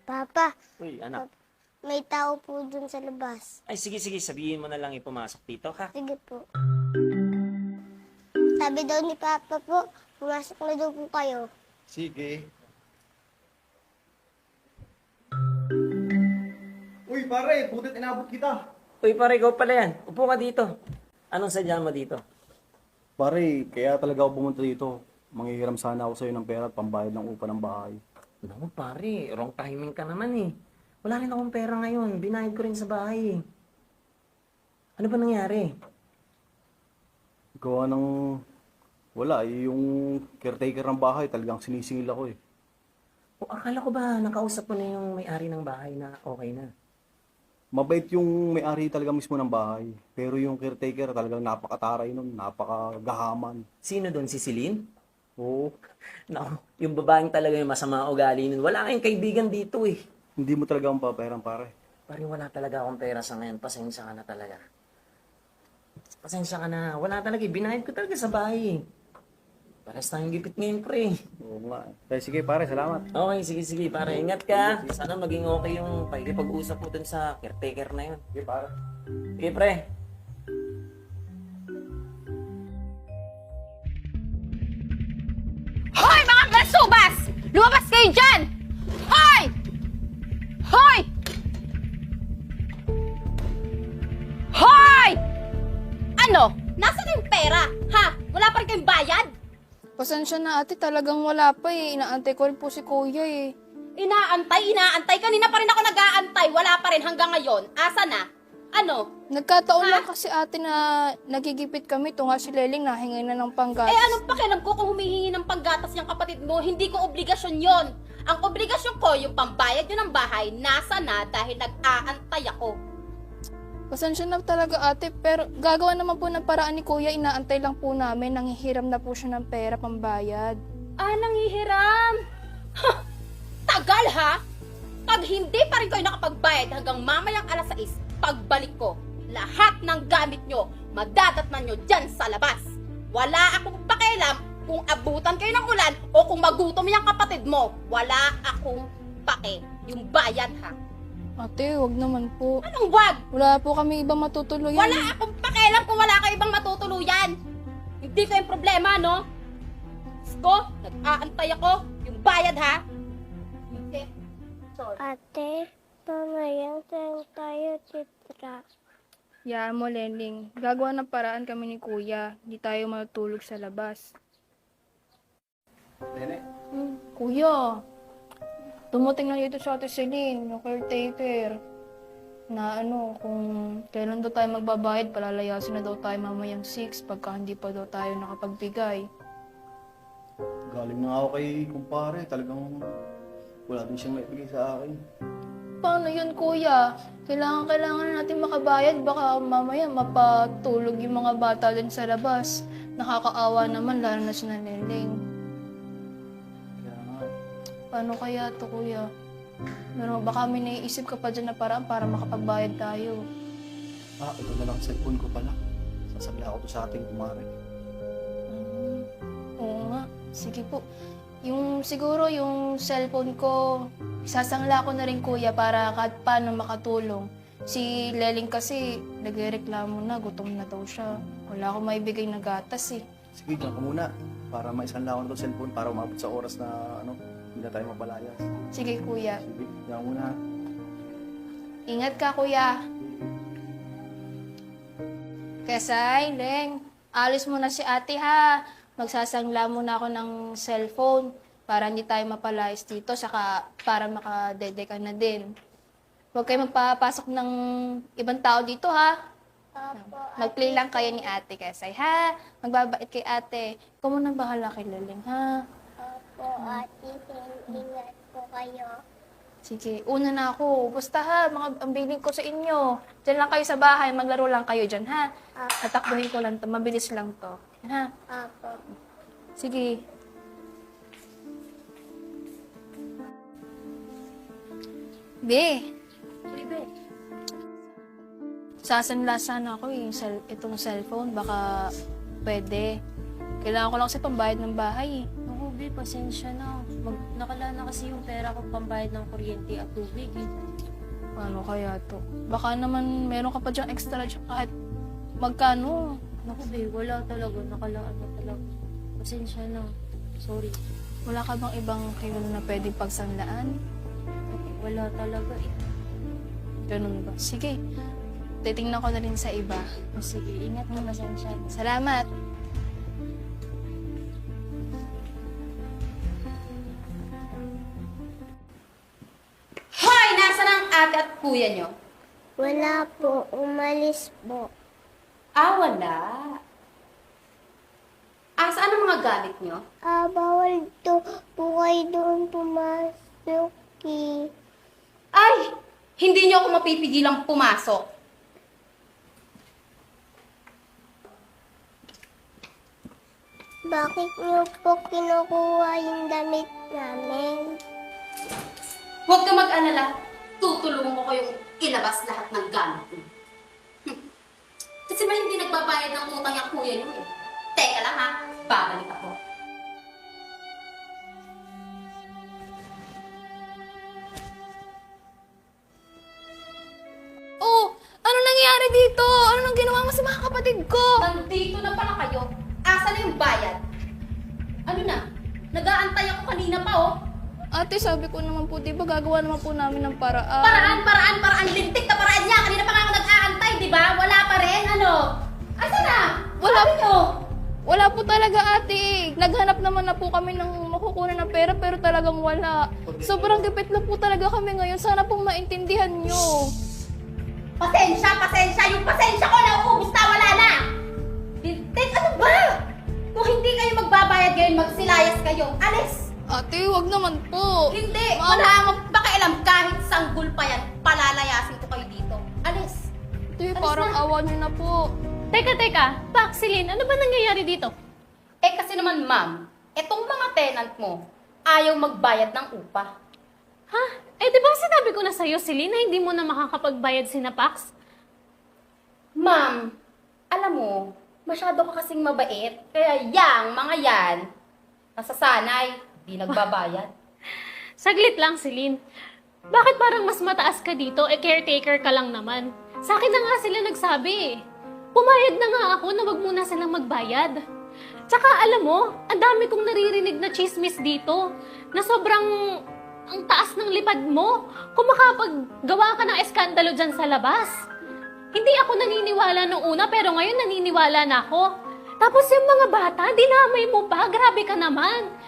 Papa, Uy, anak. may tao po dun sa labas. Ay, sige, sabihin mo na lang pumasok dito, ha? Sige po. Sabi daw ni Papa po, pumasok na daw po kayo. Sige. Uy, pare, butit inabot kita. Uy, pare, ikaw pala yan. Upo ka dito. Anong sadya mo dito? Pare, kaya talaga ako pumunta dito. Manghihiram sana ako sa'yo ng pera at pambayad ng upa ng bahay. Naku, pare, wrong timing ka naman eh. Wala rin akong pera ngayon. Binayad ko rin sa bahay eh. Ano ba nangyari? Gawa ng... Wala, yung caretaker ng bahay talagang sinisingil ako eh. O, akala ko ba nakausap mo na yung may-ari ng bahay na okay na? Mabait yung may-ari talaga mismo ng bahay. Pero yung caretaker talagang napakataray nun, napakagahaman. Sino doon? Si Celine? Oo, Naku, yung babaeng talaga yung masama ugali nun. Wala kayong kaibigan dito eh. hindi mo talaga ang papayaran pare. Pare, wala talaga akong pera sa ngayon. Pasensya ka na talaga. Pasensya ka na. Wala talaga. Binayad ko talaga sa bahay. Pares tayong gipit ngayon, pre. Oo nga. Eh, sige pare, salamat. Okay, sige. Para ingat ka. Sana maging okay yung pakikipag-usap mo dun sa caretaker na yun. Sige pare. Sige, pre. Hoy, mga gasubas! Lumabas kayo dyan! Hoy! Hoy! Hoy! Ano? Nasaan yung pera? Ha? Wala pa rin kayong bayad? Pasensya na ate, talagang wala pa eh. Inaantay ko rin po si kuya eh. Inaantay. Kanina pa rin ako nag-aantay. Wala pa rin hanggang ngayon. Asa na? Ano? Nagkataon Ha? lang kasi ate na nagigipit kami. Ito nga si Leling, nahingay na ng panggatas. Eh anong pakialam ko kung humihingi ng panggatas yung kapatid mo? Hindi ko obligasyon yon. Ang obligasyon ko, yung pambayad nyo ng bahay, nasa na dahil nag-aantay ako. Pasensya na talaga ate, pero gagawa naman po ng paraan ni kuya. Inaantay lang po namin. Nanghihiram na po siya ng pera pambayad. Ah, nanghihiram. Ha! Tagal ha! Pag hindi pa rin kayo nakapagbayad hanggang mamayang alas 6, pagbalik ko, lahat ng gamit nyo, madadatnan nyo dyan sa labas. Wala akong pakialam kung abutan kayo ng ulan o kung magutom yung kapatid mo. Wala akong pake. Yung bayad ha. Ate, wag naman po. Anong wag? Wala po kami ibang matutuluyan. Wala akong pakialam kung wala kayo ibang matutuluyan. Hindi ko yung problema, no? Sko, nag-aantay ako. Yung bayad ha. Hindi. Sorry. Ate, mamaya saan tayo titra? Yaan mo, Leling. Gagawa ng paraan kami ni kuya. Hindi tayo matulog sa labas. Nene, Kuya, dumating na dito sa Ate Celine, yung caretaker, na kung kailan daw tayo magbabayad, palalayasin na daw tayo mamayang 6 pagka hindi pa daw tayo nakapagbigay. galing na ako kay kumpare. Talagang wala din siyang maibigay sa akin. Paano yun, kuya? Kailangan na natin makabayad, baka mamaya mapatulog yung mga bata din sa labas. Nakakaawa naman, lalo na si Leling. Kaya nga, Paano kaya to, kuya? Pero baka may naiisip ka pa dyan na paraan para makapagbayad tayo. ito na lang cellphone ko pala. Sasabihin ako to sa ating kumare. Oo nga. Sige po. Siguro yung cellphone ko, isasangla ko na rin kuya para kahit paano makatulong. Si Leling kasi nagrereklamo na, gutom na daw siya. Wala akong maibigay na gatas eh. Sige, dyan ka muna. Para maisanla ko na to cellphone para umabot sa oras na hindi na tayo mapalayas. Sige kuya. Sige, dyan muna. Ingat ka kuya. Kesay, Leng, alis mo na si ate ha. Magsasangla muna ako ng cellphone para hindi tayo mapalayas dito, saka para makadede ka na din. Huwag kayo magpapasok ng ibang tao dito ha. Mag-play lang kayo ni ate Kesay ha. Magbabait kay ate. Ikaw muna bahala kay Leling ha. Opo, ate, ingat po kayo. Sige, una na ako. Basta ha, ang biling ko sa inyo. Diyan lang kayo sa bahay, maglaro lang kayo dyan ha. Tatakbuhin ko lang to, mabilis lang to. Yan, ha? Opo. Sige. Be. Sasanla sana ako yung itong cellphone. Baka pwede. Kailangan ko lang kasi pambayad ng bahay eh. Naku, Be, pasensya na. Nakala na kasi yung pera ko pambayad ng kuryente at tubig eh. Paano kaya to? Baka naman meron ka pa dyang extra dyan kahit magkano. Naku be, wala talaga. Nakalaan na talaga. Pasensya na. Sorry. Wala ka bang ibang kilo na pwedeng pagsanlaan? Wala talaga eh. Ganun ba? Sige. Titingnan ko na rin sa iba. Sige, ingat mo, pasensya na. Salamat. Hoy! Nasaan ang ate at kuya nyo? Wala po, umalis po. Wala. Saan ang mga gamit nyo? Bawal to po kayo doon pumasok eh. Ay! Hindi nyo ako mapipigilang pumasok. Bakit niyo po kinukuha yung damit namin? Huwag ka mag-alala. Tutulungan ko kayong ilabas lahat ng gamit mo. Kasi ba hindi nagbabayad ng utang yung kuya nyo eh. Teka lang ha, babalik ako. Oh, ano nangyayari dito? Ano nang ginawa mo sa mga kapatid ko? Nandito na pala kayo. Asa na yung bayad? Ano na? Nag-aantay ako kanina pa oh. Ate, sabi ko naman po, di ba gagawa naman po namin ng paraan? Paraan. Lintik na paraan niya. Kanina pa nga ako nag-aantay, di ba? Wala pa rin. Ano? Asa na? Wala Sabi nyo? Wala po talaga, ate. Naghanap naman na po kami ng makukunan ng pera pero talagang wala. Sobrang gipit na po talaga kami ngayon. Sana pong maintindihan nyo. Pasensya. Yung pasensya ko nauubos na, wala na. Lintik, ano ba? Kung hindi kayo magbabayad ngayon, magsilayas kayo. Alis! Ate, wag naman po. Hindi, Ma'am. wala akong pakialam. Kahit sanggol pa yan, palalayasin ko kayo dito. Alis! Ate, Alis parang na. awa nyo na po. Teka. Paxilin, ano ba nangyayari dito? Kasi naman, ma'am, etong mga tenant mo, ayaw magbayad ng upa. Ha? Di ba sinabi ko na sa'yo, Celine, na hindi mo na makakapagbayad si Pax? Ma'am, alam mo, masyado ka kasing mabait. Kaya yang, mga yan, nasasanay, di nagbabayad. Saglit lang, Celine. Bakit parang mas mataas ka dito? Caretaker ka lang naman. Sa akin na nga sila nagsabi eh. Pumayag na nga ako na wag muna silang magbayad. Tsaka alam mo, ang dami kong naririnig na chismis dito na sobrang ang taas ng lipad mo kung makapaggawa ka ng eskandalo dyan sa labas. Hindi ako naniniwala nung una pero ngayon naniniwala na ako. Tapos yung mga bata, dinamay mo pa. Grabe ka naman.